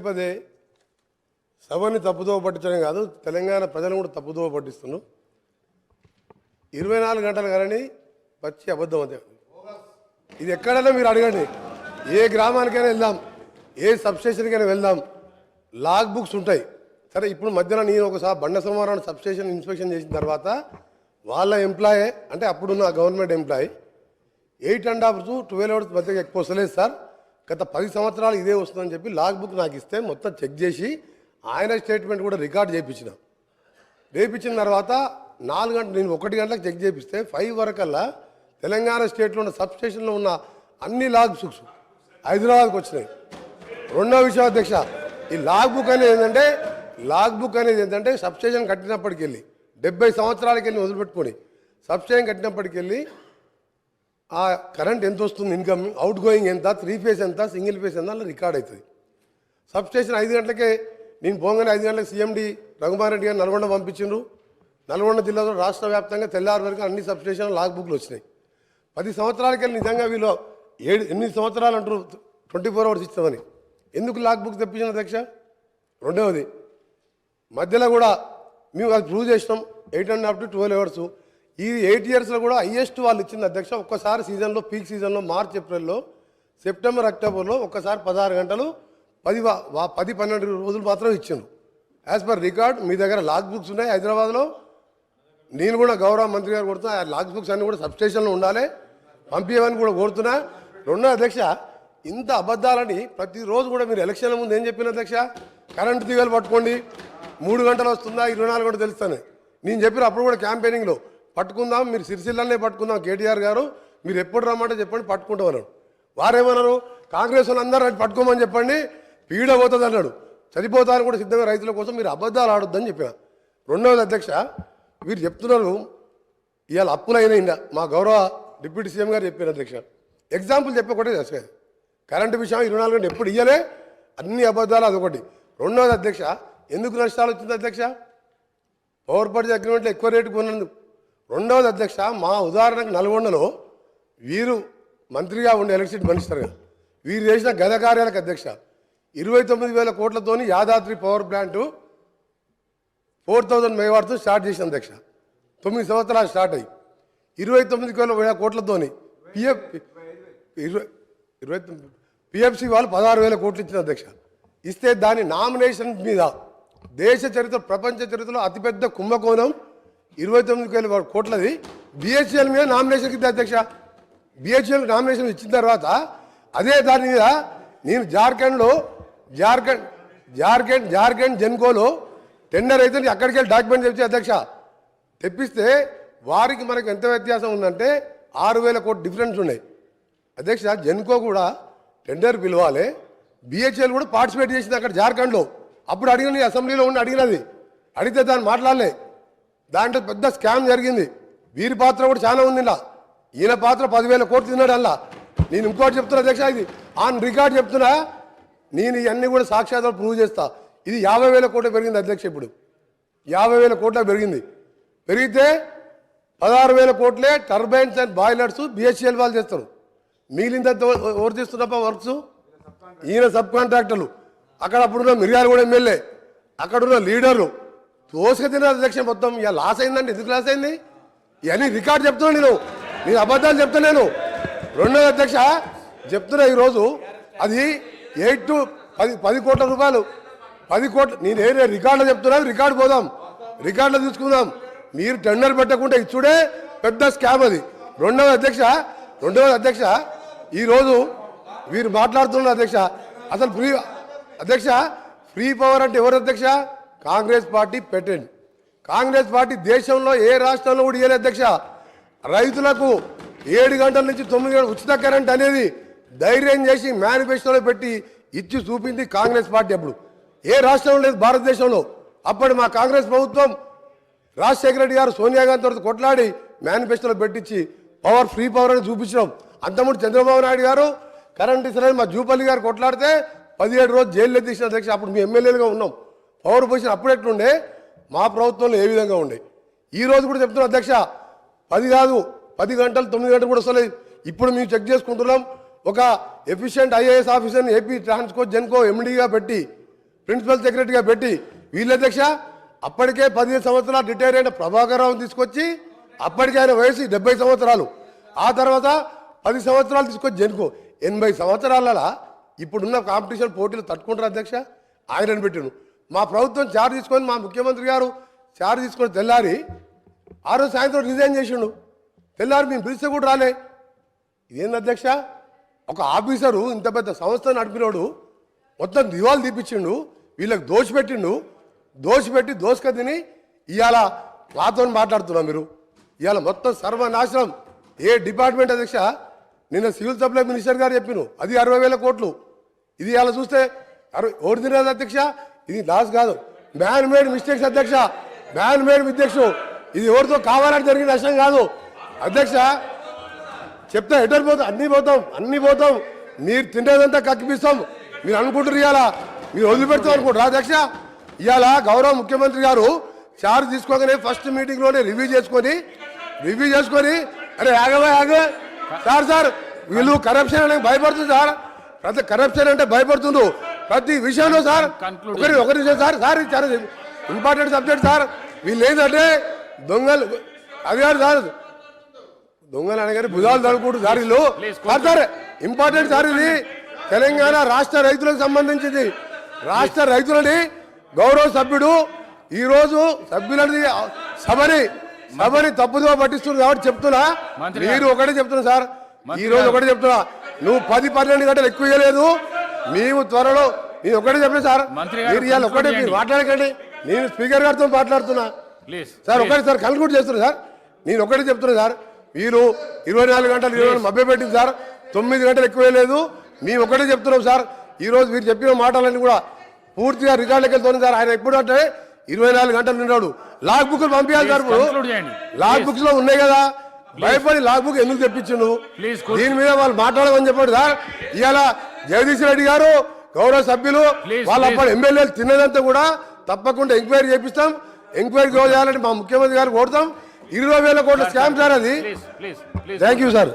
పదే సభని తప్పుదోవ పట్టించడం కాదు, తెలంగాణ ప్రజలను కూడా తప్పుదోవ పట్టిస్తున్నాం. 24 గంటలు కానీ పచ్చి అబద్ధం అంతే. ఇది ఎక్కడైనా మీరు అడగండి, ఏ గ్రామానికైనా వెళ్దాం, ఏ సబ్స్టేషన్కైనా వెళ్దాం, లాగ్ బుక్స్ ఉంటాయి. సరే, ఇప్పుడు మధ్యన నేను ఒకసారి బండ సోమవారం సబ్స్టేషన్ ఇన్స్పెక్షన్ చేసిన తర్వాత వాళ్ళ ఎంప్లాయే, అంటే అప్పుడున్న గవర్నమెంట్ ఎంప్లాయీ, 8.5 to 12 hours మధ్య ఎక్కువ వస్తలేదు సార్, గత 10 సంవత్సరాలు ఇదే వస్తుందని చెప్పి లాగ్ బుక్ నాకు ఇస్తే మొత్తం చెక్ చేసి ఆయన స్టేట్మెంట్ కూడా రికార్డ్ చేయించిన. చేయించిన తర్వాత 4 గంటలు, నేను 1 గంటలకు చెక్ చేపిస్తే 5 వరకల్లా తెలంగాణ స్టేట్లో ఉన్న సబ్స్టేషన్లో ఉన్న అన్ని లాగ్ బుక్స్ హైదరాబాద్కి వచ్చినాయి. రెండో విషయం అధ్యక్ష, ఈ లాగ్ బుక్ అనేది ఏంటంటే సబ్స్టేషన్ కట్టినప్పటికి వెళ్ళి 70 సంవత్సరాలకి వెళ్ళి వదిలిపెట్టుకొని సబ్స్టేషన్ కట్టినప్పటికి వెళ్ళి ఆ కరెంట్ ఎంత వస్తుంది, ఇన్కమ్, అవుట్ గోయింగ్ ఎంత, 3 ఫేజ్ ఎంత, సింగిల్ ఫేజ్ ఎంత, అలా రికార్డ్ అవుతుంది. సబ్స్టేషన్ 5 గంటలకే, నేను పోగానే 5 గంటలకు సీఎండి రఘుమార్ రెడ్డి గారు నల్గొండ పంపించిండ్రు. నల్గొండ జిల్లాలో రాష్ట్ర వ్యాప్తంగా తెల్లారి వరకు అన్ని సబ్స్టేషన్ లాగ్ బుక్లు వచ్చినాయి. 10 సంవత్సరాలకి వెళ్ళి నిజంగా వీళ్ళు 8 సంవత్సరాలు అంటారు 24 hours ఇస్తామని, ఎందుకు లాగ్ బుక్ తెప్పించిన అధ్యక్ష? రెండవది, మధ్యలో కూడా మేము అది ప్రూవ్ చేసినాం 8.5 to 12 hours. ఈ 8 yearsలో కూడా హైయెస్ట్ వాళ్ళు ఇచ్చింది అధ్యక్ష. ఒక్కసారి సీజన్లో, పీక్ సీజన్లో, మార్చ్ ఏప్రిల్లో, సెప్టెంబర్ అక్టోబర్లో ఒక్కసారి 16 గంటలు 10-12 రోజులు మాత్రం ఇచ్చిండ్రు. యాజ్ పర్ రికార్డ్ మీ దగ్గర లాగ్ బుక్స్ ఉన్నాయి హైదరాబాద్లో. నేను కూడా గౌరవ మంత్రి గారు కోరుతున్నా, ఆ లాగ్ బుక్స్ అన్నీ కూడా సబ్స్టేషన్లో ఉండాలి, పంపించమని కూడా కోరుతున్నా. రెండో అధ్యక్ష, ఇంత అబద్ధాలని ప్రతిరోజు కూడా మీరు ఎలక్షన్ల ముందు ఏం చెప్పిన అధ్యక్ష? కరెంటు తీగలు పట్టుకోండి, 3 గంటలు వస్తుందా, 24 గంటలు తెలుస్తాను నేను చెప్పిన. అప్పుడు కూడా క్యాంపెయినింగ్లో పట్టుకుందాం, మీరు సిరిసిల్లనే పట్టుకుందాం, కేటీఆర్ గారు మీరు ఎప్పుడు రమ్మంటే చెప్పండి పట్టుకుంటాం అన్నాడు. వారేమన్నారు, కాంగ్రెస్ వాళ్ళు అందరూ పట్టుకోమని చెప్పండి, పీడ పోతుంది అన్నాడు. చనిపోతాను కూడా సిద్ధంగా రైతుల కోసం మీరు అబద్ధాలు ఆడొద్దని చెప్పిన. రెండవది అధ్యక్ష, వీరు చెప్తున్నారు ఇవాళ అప్పులైనా, మా గౌరవ డిప్యూటీ సీఎం గారు చెప్పారు అధ్యక్ష. ఎగ్జాంపుల్ చెప్పకూడదు అసలు, కరెంటు విషయం 24 గంటలు ఎప్పుడు ఇయ్యలే, అన్ని అబద్ధాలు, అదొకటి. రెండవది అధ్యక్ష, ఎందుకు నష్టాలు వచ్చింది అధ్యక్ష? పవర్ పర్చేజ్ అగ్రిమెంట్లో ఎక్కువ రేటు కొన్నందుకు. రెండవది అధ్యక్ష, మా ఉదాహరణకు నల్గొండలో వీరు మంత్రిగా ఉండే ఎలక్ట్రిసిటీ మినిస్టర్గా వీరు చేసిన గత కార్యాలకు అధ్యక్ష 29,000 కోట్లతోని యాదాద్రి పవర్ ప్లాంటు 4,000 మెగావాట్తో స్టార్ట్ చేసిన అధ్యక్ష. 9 సంవత్సరాలు స్టార్ట్ అయ్యి 29,000 కోట్లతోని పిఎఫ్సి వాళ్ళు 16,000 కోట్లు ఇచ్చిన అధ్యక్ష. ఇస్తే దాని నామినేషన్ మీద దేశ చరిత్ర, ప్రపంచ చరిత్రలో అతిపెద్ద కుంభకోణం 29,000 కోట్లది బిహెచ్ఎల్ మీద నామినేషన్ ఇద్దా అధ్యక్ష. బిహెచ్ఎల్ నామినేషన్ ఇచ్చిన తర్వాత అదే దాని మీద నేను జార్ఖండ్ జెన్కోలో టెండర్ అయితే అక్కడికి వెళ్ళి డాక్యుమెంట్ తెచ్చి అధ్యక్ష తెప్పిస్తే వారికి మనకు ఎంత వ్యత్యాసం ఉందంటే 6,000 కోట్లు డిఫరెన్స్ ఉన్నాయి అధ్యక్ష. జెన్కో కూడా టెండర్ పిలవాలి, బిహెచ్ఎల్ కూడా పార్టిసిపేట్ చేసింది అక్కడ జార్ఖండ్లో. అప్పుడు అడిగిన అసెంబ్లీలో ఉండి అడిగినది, అడిగితే దాన్ని మాట్లాడలే. దాంట్లో పెద్ద స్కామ్ జరిగింది. వీరి పాత్ర కూడా చాలా ఉంది. ఇలా ఈయన పాత్ర 10,000 కోట్లు తిన్నాడు. అలా నేను ఇంకోటి చెప్తున్నా అధ్యక్ష, ఇది ఆన్ రికార్డ్ చెప్తున్నా, నేను ఇవన్నీ కూడా సాక్షాత్తుగా ప్రూవ్ చేస్తా. ఇది 50,000 కోట్లు పెరిగింది అధ్యక్ష. ఇప్పుడు 50,000 కోట్ల పెరిగింది. పెరిగితే 16,000 కోట్లే టర్బైన్స్ అండ్ బాయిలర్స్ బిహెచ్ఎల్ వాళ్ళు చేస్తారు. మిగిలింత ఎవరు చేస్తున్నప్ప వర్క్స్? ఈయన సబ్ కాంట్రాక్టర్లు. అక్కడ అప్పుడున్న మిర్యాలగూడ ఎమ్మెల్యే, అక్కడున్న లీడర్లు తోసుక తిన్నారు అధ్యక్ష. మొత్తం ఇక లాస్ అయిందండి. ఎందుకు లాస్ అయింది? ఇవన్నీ రికార్డు చెప్తున్నాను నేను అబద్ధాలు చెప్తలేను. రెండోది అధ్యక్ష చెప్తున్నా, ఈరోజు అది 8 to 10 కోట్ల రూపాయలు, 10 కోట్లు. నేను ఏ రికార్డులో చెప్తున్నాను, రికార్డు పోదాం, రికార్డులో చూసుకుందాం. మీరు టెండర్ పెట్టకుండా ఇచ్చుడే పెద్ద స్కామ్ అది. రెండవది అధ్యక్ష ఈరోజు వీరు మాట్లాడుతున్నారు అధ్యక్ష. అసలు ఫ్రీ పవర్ అంటే ఎవరు అధ్యక్ష? కాంగ్రెస్ పార్టీ పెట్టండి. కాంగ్రెస్ పార్టీ దేశంలో ఏ రాష్ట్రంలో కూడా ఇవ్వలేదు అధ్యక్ష. రైతులకు 7 గంటల నుంచి 9 గంటలు ఉచిత కరెంట్ అనేది ధైర్యం చేసి మేనిఫెస్టోలో పెట్టి ఇచ్చి చూపింది కాంగ్రెస్ పార్టీ. అప్పుడు ఏ రాష్ట్రంలో లేదు భారతదేశంలో. అప్పటి మా కాంగ్రెస్ ప్రభుత్వం రాజశేఖర రెడ్డి గారు సోనియా గాంధీ తోటి కొట్లాడి మేనిఫెస్టోలో పెట్టించి ఫ్రీ పవర్ అని చూపించడం. అంతకుముందు చంద్రబాబు నాయుడు గారు కరెంట్ ఇస్తారని మా జూపల్లి గారు కొట్లాడితే 17 రోజులు జైల్లో తీసిన అధ్యక్ష. అప్పుడు మీ ఎమ్మెల్యేలుగా ఉన్నాం. పవర్ పొజిషన్ అప్పుడు ఎట్లుండే, మా ప్రభుత్వంలో ఏ విధంగా ఉండే. ఈ రోజు కూడా చెప్తున్నాం అధ్యక్ష, 10 కాదు 10 గంటలు 9 గంటలు కూడా వస్తలేదు. ఇప్పుడు మేము చెక్ చేసుకుంటున్నాం. ఒక ఎఫిషియెంట్ ఐఏఎస్ ఆఫీసర్ని ఏపీ ట్రాన్స్కో జెన్కో ఎండీగా పెట్టి ప్రిన్సిపల్ సెక్రటరీగా పెట్టి వీళ్ళ అధ్యక్ష అప్పటికే 15 సంవత్సరాలు రిటైర్ అయిన ప్రభాకర్ రావుని తీసుకొచ్చి అప్పటికే ఆయన వయసు 70 సంవత్సరాలు ఆ తర్వాత 10 సంవత్సరాలు తీసుకొచ్చి జనుకో 80 సంవత్సరాల ఇప్పుడున్న కాంపిటీషన్ పోటీలు తట్టుకుంటారు అధ్యక్ష ఆయనను పెట్టిను మా ప్రభుత్వం చార్జ్ తీసుకొని మా ముఖ్యమంత్రి గారు చార్జ్ తీసుకొని తెల్లారి ఆ రోజు సాయంత్రం రిజైన్ చేసిండు తెల్లారి మేము పిలిస్తే కూడా రాలే ఇదేంది అధ్యక్ష ఒక ఆఫీసరు ఇంత పెద్ద సంస్థ నడిపినోడు మొత్తం దివాలు తీపిచ్చిండు వీళ్ళకి దోషపెట్టి దోసుక తిని ఇవాళ మాతో మాట్లాడుతున్నాం మీరు ఇవాళ మొత్తం సర్వనాశనం ఏ డిపార్ట్మెంట్ అధ్యక్ష నిన్న సివిల్ సప్లై మినిస్టర్ గారు చెప్పిను అది 60,000 కోట్లు ఇది ఇవాళ చూస్తే ఓడి తినదు అధ్యక్ష ఇది లాస్ కాదు మ్యాన్ మేడ్ మిస్టేక్స్ అధ్యక్ష మ్యాన్ మేడ్ మిస్టేక్స్ ఇది ఎవరితో కావాలని జరిగిన నష్టం కాదు అధ్యక్ష చెప్తా ఎటర్ పోతాం అన్ని పోతాం మీరు తినేదంతా కక్కిపిస్తాం మీరు అనుకుంటారు ఇవాళ మీరు వదిలిపెడతాం అనుకుంటారు అధ్యక్ష ఇవాళ గౌరవ ముఖ్యమంత్రి గారు చార్జ్ తీసుకోగానే ఫస్ట్ మీటింగ్లోనే రివ్యూ చేసుకొని అరే ఆగవే సార్ వీళ్ళు కరప్షన్ అంటే భయపడుతుంది సార్ ప్రతి కరప్షన్ అంటే భయపడుతుండ్రు ప్రతి విషయంలో సార్ ఒకరి సార్ చాలా ఇంపార్టెంట్ సబ్జెక్ట్ సార్ వీళ్ళు ఏంటంటే దొంగలు అది కాదు సార్ దొంగలు అనగానే భుజాలు తడుకుంటూ సార్ వీళ్ళు సార్ ఇంపార్టెంట్ సార్ ఇది తెలంగాణ రాష్ట్ర రైతులకు సంబంధించింది రాష్ట్ర రైతులని గౌరవ సభ్యుడు ఈరోజు సభ్యులని సభని తప్పుదో పట్టిస్తున్నారు కాబట్టి చెప్తున్నా మీరు ఒకటే చెప్తున్నా సార్ ఈ రోజు ఒకటే చెప్తున్నా నువ్వు 10-12 గంటలు ఎక్కువ ఇవ్వలేదు మేము త్వరలో నేను ఒకటే చెప్పిన సార్ మీరు ఇవాళ ఒకటే మీరు మాట్లాడకండి నేను స్పీకర్ గారితో మాట్లాడుతున్నా సార్ ఒకటే సార్ కన్క్లూడ్ చేస్తున్నా సార్ నేను ఒకటే చెప్తున్నా సార్ మీరు 24 గంటలు మభ్యపెట్టింది సార్ 9 గంటలు ఎక్కువ లేదు మేము ఒకటే చెప్తున్నాం సార్ ఈ రోజు మీరు చెప్పిన మాటలన్నీ కూడా పూర్తిగా రికార్డులకు వెళ్తున్నాం సార్ ఆయన ఎప్పుడు అంటే 24 గంటలు నిన్నాడు లాగ్ బుక్లు పంపించాలి సార్ లాగ్ బుక్స్ లో ఉన్నాయి కదా భయపడి లాగ్ బుక్ ఎందుకు తెప్పించిండు దీని మీద వాళ్ళు మాట్లాడమని చెప్పండి సార్ ఇవాళ జగదీష్ రెడ్డి గారు గౌరవ సభ్యులు వాళ్ళ అప్పుడు ఎమ్మెల్యేలు తిన్నదంతా కూడా తప్పకుండా ఎంక్వైరీ చేపిస్తాం ఎంక్వైరీ చేయాలని మా ముఖ్యమంత్రి గారు కోరుతాం 20,000 కోట్ల స్కామ్ సార్ అది థ్యాంక్ యూ సార్